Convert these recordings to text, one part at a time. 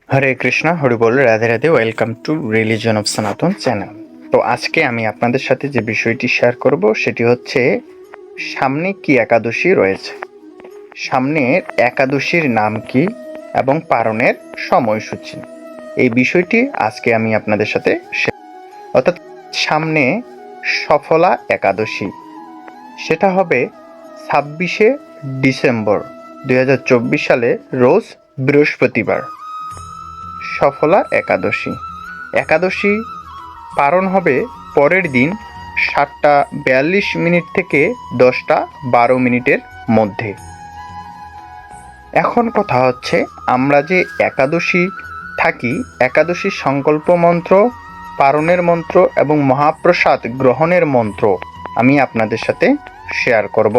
Hare Krishna, Hari ball, Radhe Radhe. Welcome to religion of সনাতন channel. তো আজকে আমি আপনাদের সাথে যে বিষয়টি শেয়ার করব সেটি হচ্ছে সামনে কি একাদশী রয়েছে, সামনের একাদশীর নাম কি এবং পালনের সময়সূচি। এই বিষয়টি আজকে আমি আপনাদের সাথে অর্থাৎ সামনে সফলা একাদশী, সেটা হবে 26শে ডিসেম্বর 2024 সালে, রোজ বৃহস্পতিবার। সফলা একাদশী পালন হবে পরের দিন 7:42 থেকে 10:12 মধ্যে। এখন কথা হচ্ছে, আমরা যে একাদশী থাকি, একাদশীর সংকল্প মন্ত্র, পালনের মন্ত্র এবং মহাপ্রসাদ গ্রহণের মন্ত্র আমি আপনাদের সাথে শেয়ার করব।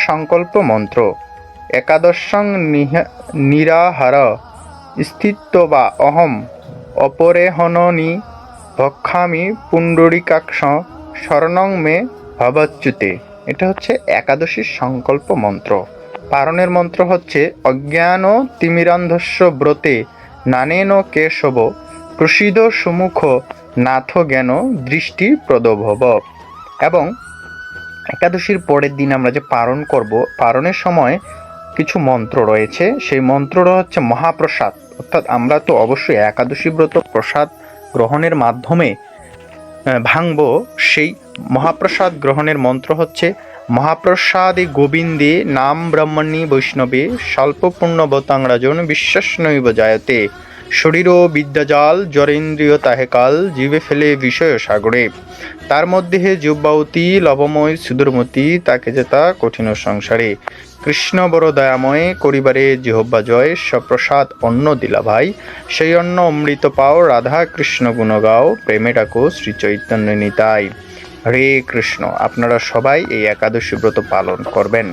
সংকল্প মন্ত্র: একাদশং নিরাহার স্থিত্বা অহম অপরেহননি ভক্ষামি পুণ্ডরিকাক্ষ শরণং মে ভবচ্যুতে। এটা হচ্ছে একাদশীর সংকল্প মন্ত্র। পালনের মন্ত্র হচ্ছে অজ্ঞান তিমিরান্ধস্য ব্রতে নানেন কেশব প্রসিদ সুমুখ নাথ জ্ঞান দৃষ্টি প্রদভব। এবং একাদশীর পরের দিন আমরা যে পালন করব, পালনের সময় কিছু মন্ত্র রয়েছে। সেই মন্ত্রটা হচ্ছে মহাপ্রসাদ, অর্থাৎ আমরা তো অবশ্যই একাদশী ব্রত প্রসাদ গ্রহণের মাধ্যমে ভাঙব। সেই মহাপ্রসাদ গ্রহণের মন্ত্র হচ্ছে মহাপ্রসাদে গোবিন্দে নাম ব্রহ্মণী বৈষ্ণবে স্বল্প পুণ্যবতাং রাজন বিশ্বাসনৈব জায়তে শরীর বিদ্যাজাল জরেন্দ্রিয় তাহে কাল জীবে ফেলে বিষয় সাগরে তার মধ্যে হে যুব্বাবতী লবময় সুদূরমতি তাকে যেতা কঠিন সংসারে কৃষ্ণ বড় দয়াময় করিবারে জিহ্বা জয় সপ্রসাদ অন্ন দিলা ভাই সেই অন্ন অমৃত পাও রাধা কৃষ্ণ গুণ গাও প্রেমে ডাকো শ্রী চৈতন্য নিতাই। হরে কৃষ্ণ। আপনারা সবাই এই একাদশী ব্রত পালন করবেন।